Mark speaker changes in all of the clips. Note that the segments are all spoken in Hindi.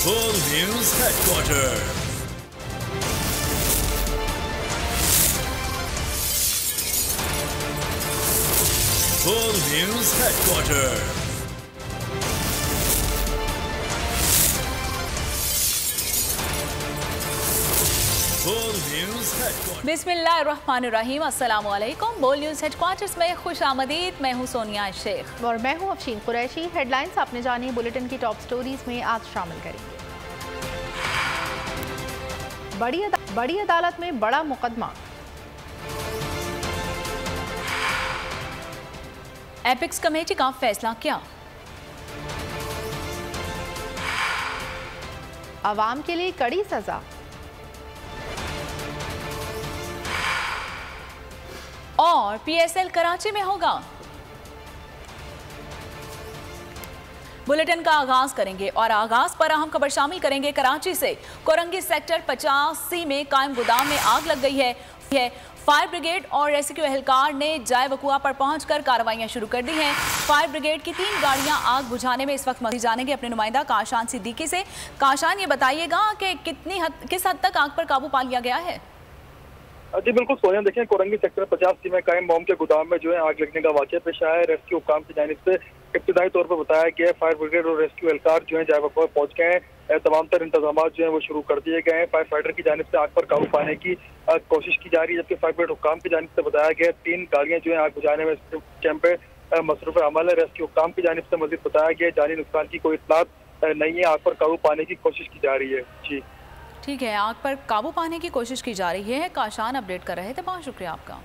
Speaker 1: Full News Headquarters. Full News Headquarters. Full News Headquarters.
Speaker 2: बिस्मिल्लाहिर्रहमानिर्रहीम, अस्सलाम वालेकुम। बोल न्यूज़ हेडक्वार्टर्स में खुश आमदीद। मैं हूँ सोनिया शेख
Speaker 3: और मैं हूँ अफशीन कुरैशी। हेडलाइंस आपने जानी, बुलेटिन की टॉप स्टोरीज में आज शामिल करेंगे। बड़ी अदालत में बड़ा मुकदमा।
Speaker 2: एपिक्स कमेटी का फैसला क्या?
Speaker 3: अवाम के लिए कड़ी सजा।
Speaker 2: और पीएसएल कराची में होगा। बुलेटिन का आगाज करेंगे और आगाज पर अहम खबर शामिल करेंगे कराची से। कोरंगी सेक्टर 50C में कायम गोदाम में आग लग गई है। फायर ब्रिगेड और रेस्क्यू एहलकार ने जाए वकुआ पर पहुंचकर कार्रवाइयां शुरू कर दी हैं। फायर ब्रिगेड की 3 गाड़ियां आग बुझाने में इस वक्त मजीद जानेंगे अपने नुमाइंदा काशान सिद्दीकी से। काशान, ये बताइएगा कि किस हद तक आग पर काबू पा लिया गया है?
Speaker 4: जी बिल्कुल सोनिया, देखिए कोरंगी सेक्टर 50C में कायम मोम के गोदाम में जो है आग लगने का वाकया पेश आया है। रेस्क्यू काम की जानिब से इब्तिदाई तौर पर बताया गया है फायर ब्रिगेड और रेस्क्यू एहलकार जो है जाए वक्त पहुंच गए हैं। तमाम तर इंतजाम जो है वो शुरू कर दिए गए हैं। फायर फाइटर की जानिब से आग पर काबू पाने की कोशिश की जा रही है, जबकि फायर ब्रिगेड हुक्काम की जानिब से बताया गया 3 गाड़ियां जो है आग बुझाने में कैंप पे मसरूफ अमल है। रेस्क्यू हुक्काम की जानिब से मजीद बताया गया जानी नुकसान की कोई इत्तलात नहीं है। आग पर काबू पाने की कोशिश की जा रही है। जी
Speaker 2: ठीक है, आग पर काबू पाने की कोशिश की जा रही है। काशान अपडेट कर रहे थे, बहुत शुक्रिया आपका।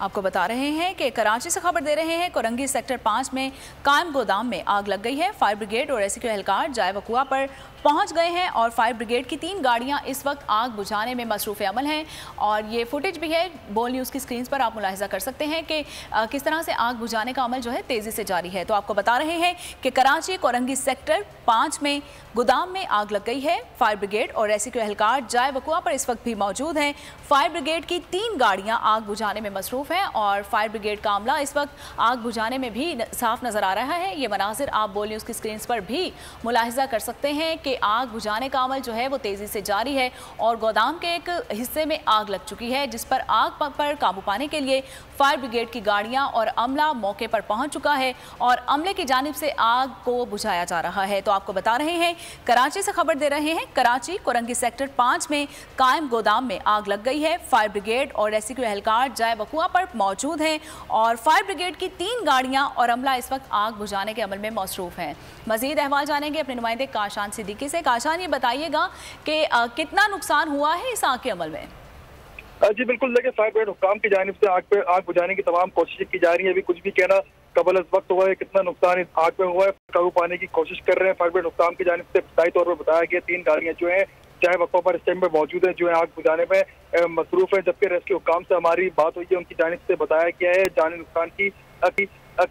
Speaker 2: आपको बता रहे हैं कि कराची से खबर दे रहे हैं, कोरंगी सेक्टर 5 में कायम गोदाम में आग लग गई है। फायर ब्रिगेड और रेस्क्यू एहलकार जाए वकुआ पर पहुंच गए हैं और फायर ब्रिगेड की 3 गाड़ियां इस वक्त आग बुझाने में मसरूफ़ अमल हैं। और ये फुटेज भी है, बोल न्यूज़ की स्क्रीन पर आप मुलाहिजा कर सकते हैं कि किस तरह से आग बुझाने का अमल जो है तेज़ी से जारी है। तो आपको बता रहे हैं कि कराची कोरंगी सेक्टर 5 में गोदाम में आग लग गई है। फायर ब्रिगेड और रेस्क्यू एहलकार जाए वकुआ पर इस वक्त भी मौजूद हैं। फायर ब्रिगेड की 3 गाड़ियाँ आग बुझाने में मसरूफ़ हैं और फायर ब्रिगेड का अमला इस वक्त आग बुझाने में भी साफ नज़र आ रहा है। ये मनाजिर आप बोल न्यूज़ की स्क्रीन पर भी मुलाहिजा कर सकते हैं कि आग बुझाने का अमल जो है वो तेज़ी से जारी है और गोदाम के एक हिस्से में आग लग चुकी है, जिस पर आग पर काबू पाने के लिए फायर ब्रिगेड की गाड़ियां और अमला मौके पर पहुंच चुका है और अमले की जानिब से आग को बुझाया जा रहा है। तो आपको बता रहे हैं, कराची से खबर दे रहे हैं, कराची कोरंगी सेक्टर 5 में कायम गोदाम में आग लग गई है। फायर ब्रिगेड और रेस्क्यू एहलकार जाए वकुआ पर मौजूद हैं और फायर ब्रिगेड की 3 गाड़ियां और अमला इस वक्त आग बुझाने के अमल में मसरूफ हैं। मजीद अहवाल जानेंगे अपने नुमाइंदे काशान सिद्दीकी से। काशान, ये बताइएगा कि कितना नुकसान हुआ है इस आग के अमल में?
Speaker 4: जी बिल्कुल, देखिए फायर ब्रिगेड हुक्काम की जानिब से आग बुझाने की तमाम कोशिशें की जा रही है। अभी कुछ भी कहना कबल इस वक्त हुआ है, कितना नुकसान इस आग में हुआ है काबू पाने की कोशिश कर रहे हैं। फायर ब्रिगेड हुक्काम की जानिब से इब्तिदाई तौर पर बताया गया 3 गाड़ियां जो है चाहे वक्फा पर इस टाइम में मौजूद है, जो है आग बुझाने में मसरूफ है। जबकि रेस्क्यू हुक्काम से हमारी बात हुई है, उनकी जानिब से बताया गया है जानी नुकसान की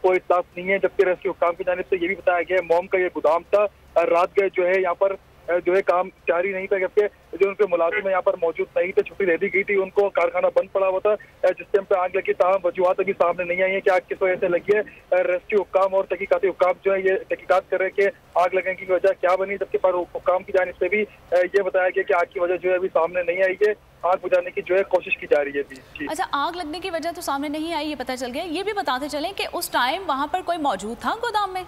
Speaker 4: कोई इत्तलात नहीं है। जबकि रेस्क्यू हुक्काम की जानिब से ये भी बताया गया है मोम का ये गोदाम था, रात गए जो है यहाँ पर जो है काम जारी नहीं था, जबकि जो उनके मुलाजिम यहाँ पर मौजूद नहीं थे, छुट्टी दे दी गई थी, उनको कारखाना बंद पड़ा हुआ था जिस टाइम पे आग लगी। तमाम वजूहत अभी सामने नहीं आई है कि आग किस वजह से लगी है। रेस्क्यू हुक्काम और तहकीकाती हुक्काम जो है ये तहकीकात कर रहे हैं कि आग लगने की वजह क्या बनी, जबकि हुक्काम की जानिब से भी ये बताया गया कि आग की वजह जो है अभी सामने नहीं आई है। आग बुझाने की जो है कोशिश की जा रही है अभी।
Speaker 2: अच्छा, आग लगने की वजह तो सामने नहीं आई, ये पता चल गया। ये भी बताते चलें कि उस टाइम वहाँ पर कोई मौजूद था गोदाम में?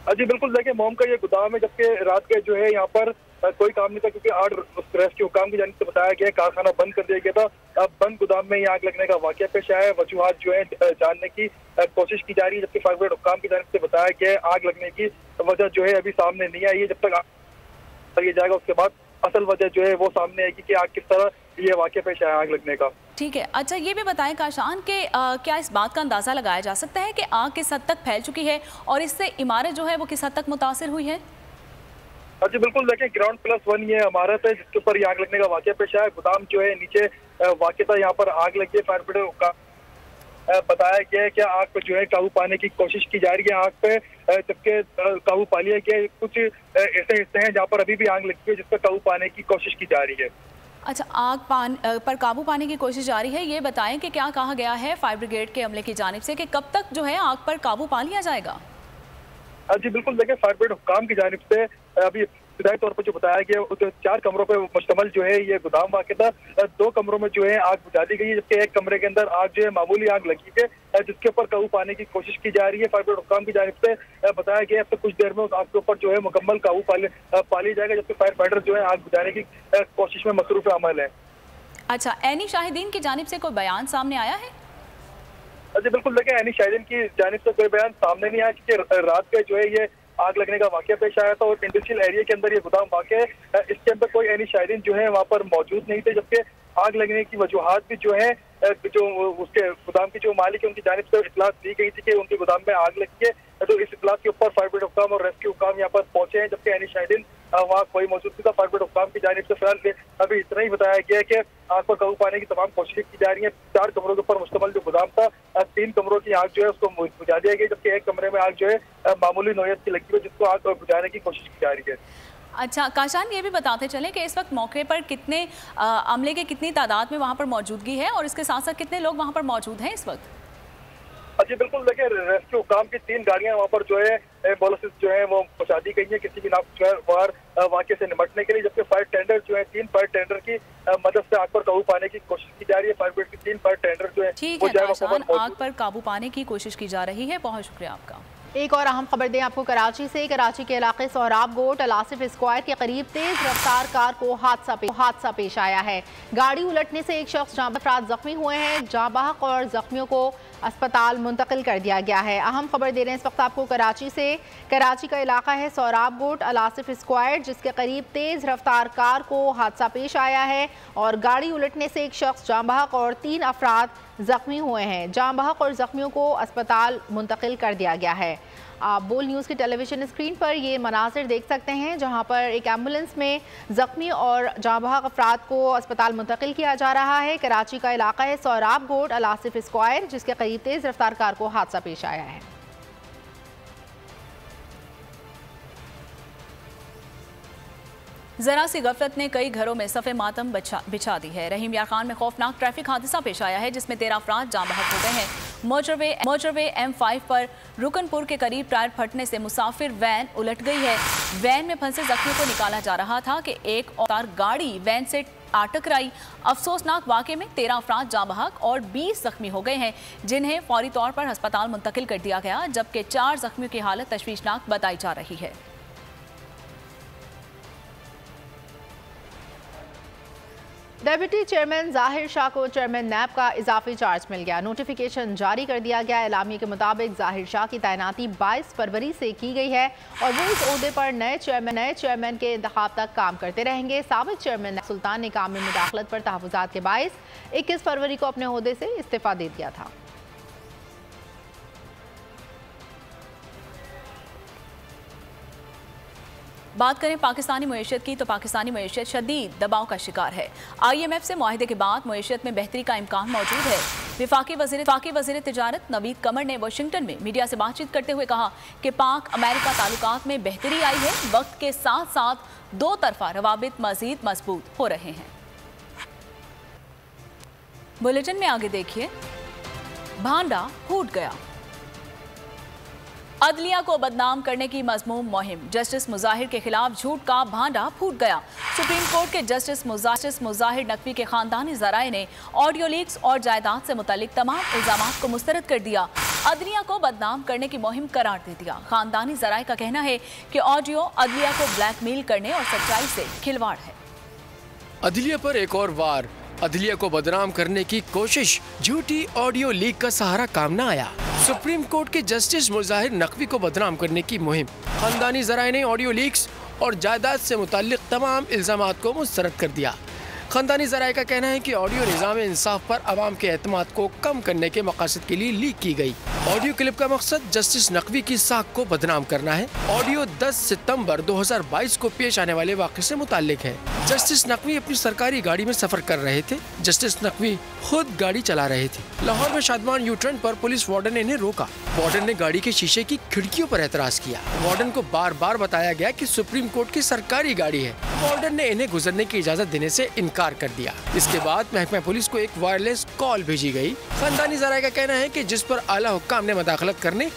Speaker 4: जी बिल्कुल, देखिए मोम का ये गोदाम है, जबकि रात के जो है यहाँ पर कोई काम नहीं था, क्योंकि 8 रेस्क्यू हुक्काम की जानिब से बताया गया कारखाना बंद कर दिया गया था। अब बंद गोदाम में ये आग लगने का वाकया पेश आया है। वजूहात जो है जानने की कोशिश की जा रही है, जबकि फायर ब्रिगेड हुक्काम की जानिब से बताया गया आग लगने की वजह जो है अभी सामने नहीं आई है। जब तक ये जाएगा उसके बाद असल वजह जो है वो सामने आएगी कि आग किस तरह ये वाकया पेश आया आग लगने का।
Speaker 2: ठीक है, अच्छा ये भी बताएं काशान कि क्या इस बात का अंदाज़ा लगाया जा सकता है कि आग किस हद तक फैल चुकी है और इससे इमारत जो है वो किस हद तक मुतासिर हुई है?
Speaker 4: जी बिल्कुल, देखिए ग्राउंड +1 ये इमारत है जिसके ऊपर ये आग लगने का वाकया पेश आया। गोदाम जो है नीचे वाकई था, यहाँ पर आग लगी है। फायर ब्रिगेड बताया गया है कि आग पर जो है काबू पाने की कोशिश की जा रही है आग पे, जबकि काबू पा लिया गया। कुछ ऐसे हिस्से हैं जहाँ पर अभी भी आग लगी है जिस पर काबू पाने की कोशिश की जा रही है।
Speaker 2: अच्छा, आग पर काबू पाने की कोशिश जारी है। ये बताएं कि क्या कहा गया है फायर ब्रिगेड के अमले की जानिब से कि कब तक जो है आग पर काबू पा लिया जाएगा?
Speaker 4: जी बिल्कुल, देखिए फायर ब्रिगेड हुक्काम की जानिब से अभी इब्तदाई तौर पर जो बताया गया तो 4 कमरों पर मुश्तमल जो है ये गोदाम वाक़ था। 2 कमरों में जो है आग बुझा दी गई है, जबकि एक कमरे के अंदर आग जो है मामूली आग लगी है, जिसके ऊपर काबू पाने की कोशिश की जा रही है। फायर ब्रिगेड हुक्काम की जानिब से बताया गया है तो कुछ देर में उस आग के ऊपर जो है मुकम्मल काबू पा लिया जाएगा, जबकि फायर फाइटर जो है आग बुझाने की कोशिश में मसरूफ अमल है।
Speaker 2: अच्छा, ऐनी शाहिदीन की जानिब से कोई बयान सामने आया है?
Speaker 4: जी बिल्कुल, देखिए ऐनी शाहिदीन की जानिब से कोई बयान सामने नहीं आया, क्योंकि रात में जो है ये आग लगने का वाकया पेश आया था और इंडस्ट्रियल एरिया के अंदर ये गोदाम वाक़ है। इसके अंदर कोई ऐनी शाहिदीन जो है वहाँ पर मौजूद नहीं थे, जबकि आग लगने की वजूहात भी जो है जो उसके गोदाम की जो मालिक है उनकी जानिब से इतला दी गई थी कि उनके गोदाम में आग लगी है। तो इस इतला के ऊपर फायर ब्रिगेड हुक्काम और रेस्क्यू हुक्काम यहाँ पर पहुंचे हैं, जबकि ऐनी शाहिदीन वहाँ कोई मौजूद नहीं था। फायर ब्रिगेड हुक्काम की जानिब से फिलहाल अभी इतना ही बताया गया है कि आग पर काबू पाने की तमाम कोशिशें की जा रही है। 4 कमरों के ऊपर मुश्तमल जो गोदाम था, 3 कमरों की आग जो है उसको बुझा दिया गया, जबकि एक कमरे में आग जो है मामूली नौयत की लगी हुई है, जिसको आग बुझाने की कोशिश की जा रही है।
Speaker 2: अच्छा काशान, ये भी बताते चलें कि इस वक्त मौके पर कितने अमले के कितनी तादाद में वहाँ पर मौजूदगी है और इसके साथ साथ कितने लोग वहाँ पर मौजूद हैं इस वक्त?
Speaker 4: जी बिल्कुल, देखिए रेस्क्यू हुक्काम की 3 गाड़ियां वहाँ पर जो है एम्बुलेंस जो है वो पहुंचा दी गई है किसी भी नागवार वाक़े से निपटने के लिए, जबकि फायर टेंडर जो है 3 फायर टेंडर की मदद से आग पर काबू पाने की कोशिश की जा रही है। फायर ब्रिगेड की 3 फायर टेंडर जो है
Speaker 2: ठीक है काशान, आग पर काबू पाने की कोशिश की जा रही है। बहुत शुक्रिया आपका।
Speaker 3: एक और अहम खबर दें आपको कराची से। कराची के इलाके सोहराब गोट अलासिफ स्क्वायर के करीब तेज रफ्तार कार को हादसा पेश आया है। गाड़ी उलटने से एक शख्स अफराद जख्मी हुए हैं। जांबाहक और जख्मियों को अस्पताल मुंतकिल कर दिया गया है। अहम खबर दे रहे हैं इस वक्त आपको कराची से। कराची का इलाका है सोहराब गोट अलासिफ स्क्वायर, जिसके करीब तेज रफ्तार कार को हादसा पेश आया है और गाड़ी उलटने से एक शख्स जांबाहक और 3 अफराद जख्मी हुए हैं। जांबाहक और जख्मियों को अस्पताल मुंतकिल कर दिया गया है। आप बोल न्यूज़ की टेलीविजन स्क्रीन पर ये मनासिर देख सकते हैं, जहां पर एक एम्बुलेंस में जख्मी और जांबाहक अफराद को अस्पताल मुंतकिल किया जा रहा है। कराची का इलाका है सोहराब गोट अलासिफ स्क्वायर, जिसके करीब तेज रफ्तार कार को हादसा पेश आया है।
Speaker 2: जरा सी गफलत ने कई घरों में सफ़े मातम बिछा दी है। रहीम यार खान में खौफनाक ट्रैफिक हादसा पेश आया है, जिसमें 13 अफराद जाँ बहक हो गए हैं। मोटरवे M5 पर रुकनपुर के करीब टायर फटने से मुसाफिर वैन उलट गई है। वैन में फंसे जख्मियों को निकाला जा रहा था कि एक और गाड़ी वैन से आ टकराई। अफसोसनाक वाक़े में 13 अफराद जाँ बहक और 20 जख्मी हो गए हैं, जिन्हें फौरी तौर पर अस्पताल मुंतकिल कर दिया गया, जबकि 4 जख्मियों की हालत तशवीशनाक बताई जा रही है।
Speaker 3: डेप्यूटी चेयरमैन जाहिर शाह को चेयरमैन नैब का इजाफी चार्ज मिल गया। नोटिफिकेशन जारी कर दिया गया। एलामिया के मुताबिक जाहिर शाह की तैनाती 22 फरवरी से की गई है और वो इस ओहदे पर नए चेयरमैन के इंतखाब तक काम करते रहेंगे। साबिक चेयरमैन सुल्तान ने काम में मुदाखलत पर तहफ़्फ़ुज़ात के बाइस 21 फरवरी को अपने ओहदे से इस्तीफ़ा दे दिया था।
Speaker 2: बात करें पाकिस्तानी मईशत की, तो पाकिस्तानी मईशत शदीद दबाव का शिकार है। IMF से मुआहदे के बाद मईशत में बेहतरी का इम्कान मौजूद है। वफाकी वज़ीर तिजारत नवीद कमर ने वाशिंगटन में मीडिया से बातचीत करते हुए कहा कि पाक अमेरिका ताल्लुकात में बेहतरी आई है। वक्त के साथ साथ दो तरफा रवाबित मज़ीद मजबूत हो रहे हैं। बुलेटिन में आगे देखिए, भांडा फूट गया। अदलिया को बदनाम करने की मजमूम मुहिम, जस्टिस मुजाहिर के खिलाफ झूठ का भांडा फूट गया। सुप्रीम कोर्ट के जस्टिस मुजाहिर नकवी के खानदानी जराए ने ऑडियो लीक्स और जायदाद से मुतालिक तमाम इल्जामात को मुस्तरद कर दिया। अदलिया को बदनाम करने की मुहिम करार दे दिया। खानदानी जराए का कहना है कि ऑडियो अदलिया को ब्लैकमेल करने और सच्चाई से खिलवाड़ है।
Speaker 5: अदलिया पर एक और वार, अदलिया को बदनाम करने की कोशिश, झूठी ऑडियो लीक का सहारा काम न आया। सुप्रीम कोर्ट के जस्टिस मुजाहिर नकवी को बदनाम करने की मुहिम, खानदानी जराए ने ऑडियो लीक्स और जायदाद से मुताल्लिक तमाम इल्जामात को मुस्तरद कर दिया। खानदानी जराए का कहना है कि ऑडियो निज़ाम इंसाफ पर आवाम के एतमाद को कम करने के मकसद के लिए लीक की गई। ऑडियो क्लिप का मकसद जस्टिस नकवी की साख को बदनाम करना है। ऑडियो 10 सितंबर 2022 को पेश आने वाले वाक़े से मुताल्लिक है। जस्टिस नकवी अपनी सरकारी गाड़ी में सफर कर रहे थे। जस्टिस नकवी खुद गाड़ी चला रहे थे। लाहौर में शादमान यू टर्न पर पुलिस वार्डन ने इन्हें रोका। वार्डन ने गाड़ी के शीशे की खिड़कियों पर एतराज किया। वार्डन को बार बार बताया गया कि सुप्रीम कोर्ट की सरकारी गाड़ी है। वार्डन ने इन्हें गुजरने की इजाजत देने से इनकार इनकार कर दिया। इसके बाद महकमा पुलिस को एक वायरलेस कॉल भेजी गई। खानदानी ज़राए का कहना है कि जिस पर आला हुक्काम ने मदाखलत करने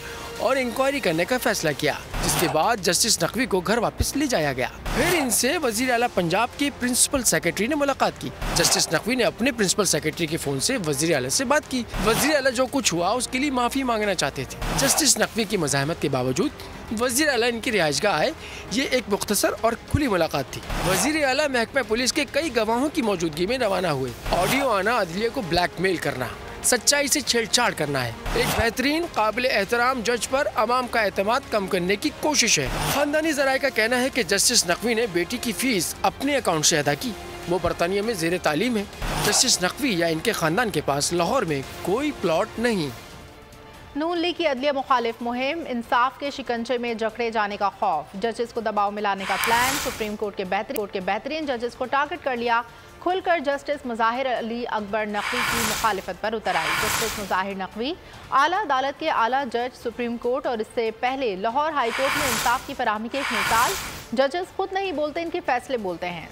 Speaker 5: और इंक्वायरी करने का फैसला किया, जिसके बाद जस्टिस नकवी को घर वापस ले जाया गया। फिर इनसे वजीर आला पंजाब के प्रिंसिपल सेक्रेटरी ने मुलाकात की। जस्टिस नकवी ने अपने प्रिंसिपल सेक्रेटरी के फोन से वजीर आला से बात की। वजीर आला जो कुछ हुआ उसके लिए माफी मांगना चाहते थे। जस्टिस नकवी की मज़ाहमत के बावजूद वजीर आला इनकी रिहाइशगाह आए। ये एक मुख्तसर और खुली मुलाकात थी। वजीर आला महकमा पुलिस के कई गवाहों की मौजूदगी में रवाना हुए। ऑडियो आना अदलिया को ब्लैकमेल करना, सच्चाई से छेड़छाड़ करना है। एक बेहतरीन काबिल एहतराम जज पर अवाम का एतमाद कम करने की कोशिश है। खानदानी ज़राए का कहना है कि जस्टिस नकवी ने बेटी की फीस अपने अकाउंट से अदा की। वो बरतानिया में ज़ेर तालीम है। जस्टिस नकवी या इनके खानदान के पास लाहौर में कोई प्लॉट नहीं।
Speaker 3: नून लीग की अदलिया मुखालिफ मुहिम, इंसाफ के शिकंजे में जकड़े जाने का खौफ, जजेस को दबाव में लाने का प्लान, सुप्रीम कोर्ट के बेहतरीन जजेस को टारगेट कर लिया। खुलकर जस्टिस मुज़ाहिर अली अकबर नकवी की मुखालिफत पर उतर आई। जस्टिस मुज़ाहिर नकवी आला अदालत के आला जज सुप्रीम कोर्ट और इससे पहले लाहौर हाई कोर्ट में इंसाफ की फराहमी की एक मिसाल। जजेस खुद नहीं बोलते, इनके फैसले बोलते हैं।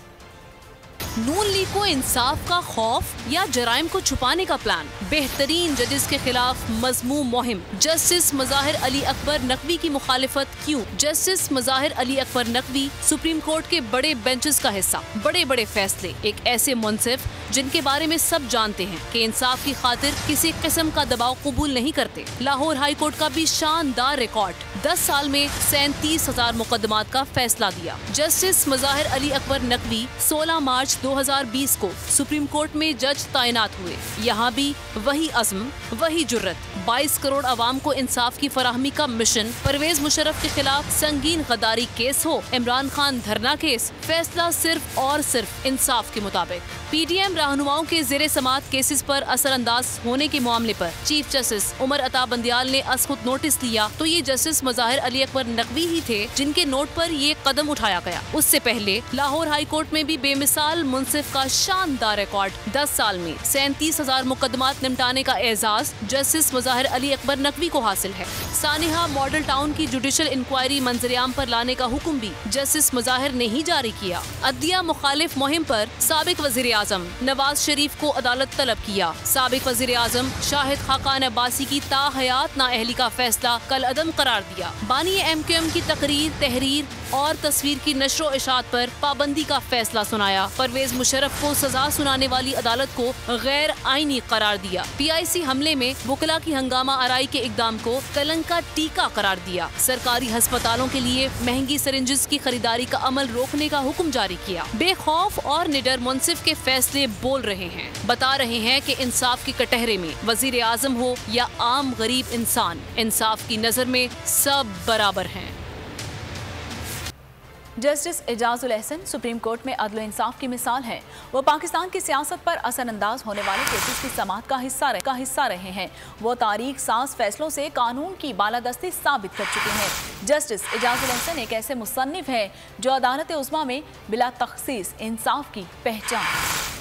Speaker 6: नून लीग को इंसाफ का खौफ या जराइम को छुपाने का प्लान, बेहतरीन जजेस के खिलाफ मजमूम मुहिम, जस्टिस मुज़ाहिर अली अकबर नकवी की मुखालिफत क्यों? Justice Mazahar Ali Akbar Naqvi supreme court के बड़े बेंचेस का हिस्सा, बड़े बड़े फैसले, एक ऐसे मुंसिफ जिनके बारे में सब जानते हैं कि इंसाफ की खातिर किसी किस्म का दबाव कबूल नहीं करते। लाहौर हाई कोर्ट का भी शानदार रिकॉर्ड, 10 साल में 37,000 मुकदमात का फैसला दिया। जस्टिस मुज़ाहिर अली अकबर नकवी 16 मार्च 2020 को सुप्रीम कोर्ट में जज तैनात हुए। यहाँ भी वही अज़्म, वही जुर्रत, 22 करोड़ आवाम को इंसाफ की फराहमी का मिशन। परवेज मुशर्रफ के खिलाफ संगीन गद्दारी केस हो, इमरान खान धरना केस, फैसला सिर्फ और सिर्फ इंसाफ के मुताबिक। पीडीएम रहनुमाओं के ज़ेरे समात केसेस पर असरअंदाज होने के मामले पर चीफ जस्टिस उमर अता बंदियाल ने खुद नोटिस लिया तो ये जस्टिस मुज़ाहिर अली अकबर नकवी ही थे जिनके नोट पर ये कदम उठाया गया। उससे पहले लाहौर हाई कोर्ट में भी बेमिसाल मुंसिफ का शानदार रिकॉर्ड, 10 साल में 37,000 मुकदमात निपटाने का एजाज जस्टिस मुज़ाहिर अली अकबर नकवी को हासिल है। सानिहा मॉडल टाउन की जुडिशल इंक्वायरी मंजरियाम पर लाने का हुक्म भी जस्टिस मुज़ाहिर ने ही जारी किया। अदलिया मुखालिफ मुहिम पर साबिक वज़ीर आज़म नवाज शरीफ को अदालत तलब किया। साबिक वज़ीर आज़म शाहिद खाकान अब्बासी की ताहयात नाअहली का फैसला कल अदम करार दिया। बानी MQM की तकरीर, तहरीर और तस्वीर की नशो इशात पर पाबंदी का फैसला सुनाया। परवेज मुशर्रफ को सजा सुनाने वाली अदालत को गैर आईनी करार दिया। PIC हमले में वकला की हंगामा आराई के इकदाम को कलंक का टीका करार दिया। सरकारी अस्पतालों के लिए महंगी सिरिंजेस की खरीदारी का अमल रोकने का हुक्म जारी किया। बेखौफ और निडर मुंसिफ के फैसले बोल रहे हैं, बता रहे हैं कि इंसाफ के कटहरे में वजीर आजम हो या आम गरीब इंसान, इंसाफ की नजर में सब बराबर हैं।
Speaker 2: Justice Ejazul Ehsan supreme court में अदल इंसाफ की मिसाल है। वो पाकिस्तान की सियासत पर असरअंदाज होने वाले केसेस की समाअत का हिस्सा रहे हैं। वो तारीख साज फैसलों से कानून की बालादस्ती साबित कर चुके हैं। जस्टिस एजाजुल एहसन एक ऐसे मुसन्निफ है जो अदालत उज़्मा में बिला तखसीस इंसाफ की पहचान।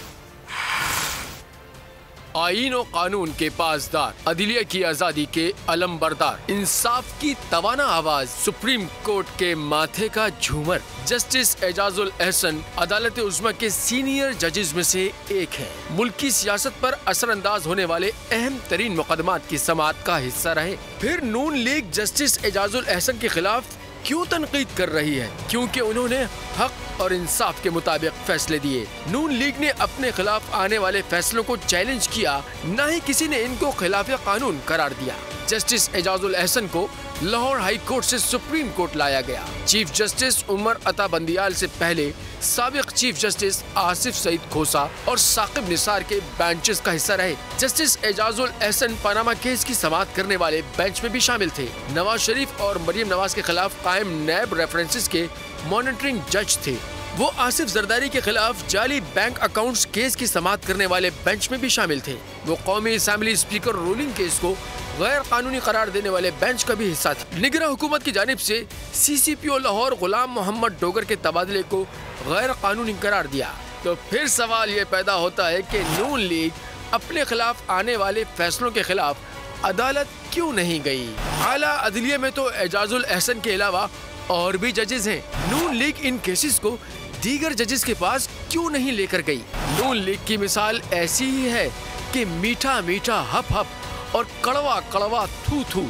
Speaker 5: आईन और कानून के पासदार, अदलिया की आजादी के अलमबरदार, इंसाफ की तवाना आवाज, सुप्रीम कोर्ट के माथे का झूमर। जस्टिस एजाजुल एहसन अदालत उज़्मा के सीनियर जजेस में से एक है। मुल्क की सियासत पर असरअंदाज होने वाले अहम तरीन मुकदमात की समाअत का हिस्सा रहे। फिर नून लीग जस्टिस एजाजुल एहसन के खिलाफ क्यों तनकीद कर रही है? क्योंकि उन्होंने हक और इंसाफ के मुताबिक फैसले दिए। नून लीग ने अपने खिलाफ आने वाले फैसलों को चैलेंज किया, न ही किसी ने इनको खिलाफ कानून करार दिया। जस्टिस एजाजुल एहसन को लाहौर हाई कोर्ट से सुप्रीम कोर्ट लाया गया। चीफ जस्टिस उमर अता बंदियाल से पहले साबिक चीफ जस्टिस आसिफ सईद खोसा और साकिब निसार के बेंचेस का हिस्सा रहे। Justice Ejazul Ehsan Panama case की समाअत करने वाले बेंच में भी शामिल थे। नवाज शरीफ और मरियम नवाज के खिलाफ कायम नैब रेफरेंसेस के मॉनिटरिंग जज थे। वो आसिफ जरदारी के खिलाफ जाली बैंक अकाउंट्स केस की समाअत करने वाले बेंच में भी शामिल थे। वो कौमी असेंबली स्पीकर रूलिंग केस को गैर कानूनी करार देने वाले बेंच का भी हिस्सा थे। निगरान हुकूमत की जानिब से CCPO लाहौर गुलाम मोहम्मद डोगर के तबादले को गैर कानूनी करार दिया। तो फिर सवाल ये पैदा होता है कि नून लीग अपने खिलाफ आने वाले फैसलों के खिलाफ अदालत क्यों नहीं गई? आला अदलिया में तो एजाजुल एहसन के अलावा और भी जजेस हैं। नून लीग इन केसेस को दीगर जजेस के पास क्यों नहीं लेकर गई? नून लीग की मिसाल ऐसी ही है कि मीठा मीठा हप हप और कड़वा कड़वा थू थू।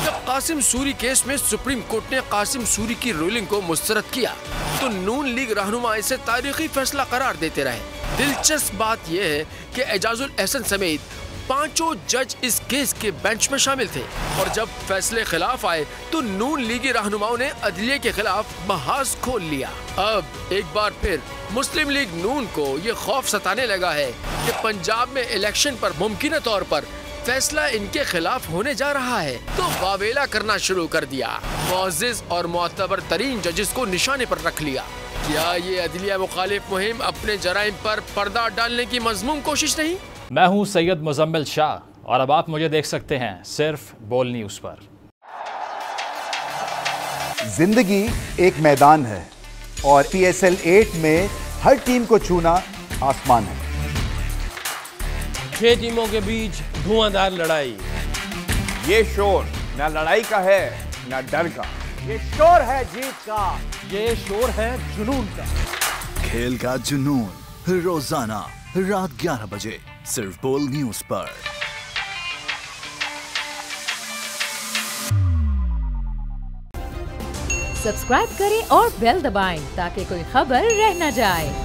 Speaker 5: जब कासिम सूरी केस में सुप्रीम कोर्ट ने कासिम सूरी की रूलिंग को मुस्तरद किया तो नून लीग रहनुमा इसे तारीखी फैसला करार देते रहे। दिलचस्प बात यह है कि एजाजुल एहसन समेत 5 जज इस केस के बेंच में शामिल थे और जब फैसले खिलाफ आए तो नून लीगी रहनुमाओं ने अदलिया के खिलाफ बहस खोल लिया। अब एक बार फिर मुस्लिम लीग नून को ये खौफ सताने लगा है कि पंजाब में इलेक्शन पर मुमकिन तौर पर फैसला इनके खिलाफ होने जा रहा है, तो वावेला करना शुरू कर दिया। मुअज़्ज़िज़ और मोअतबर तरीन जजेस को निशाने पर रख लिया। क्या ये अदलिया मुखालिफ मुहिम अपने जराइम पर पर्दा डालने की मज़मूम कोशिश नहीं?
Speaker 7: मैं हूं सैयद मुज़म्मिल शाह और अब आप मुझे देख सकते हैं सिर्फ बोल न्यूज़ पर।
Speaker 8: जिंदगी एक मैदान है और PSL 8 में हर टीम को छूना आसमान है।
Speaker 9: 6 टीमों के बीच धुआंधार लड़ाई।
Speaker 10: ये शोर ना लड़ाई का है ना डर का,
Speaker 11: ये शोर है जीत का, ये शोर है जुनून का।
Speaker 1: खेल का जुनून रोजाना रात 11 बजे सिर्फ बोल न्यूज पर।
Speaker 12: सब्सक्राइब करें और बेल दबाएं ताकि कोई खबर रह न जाए।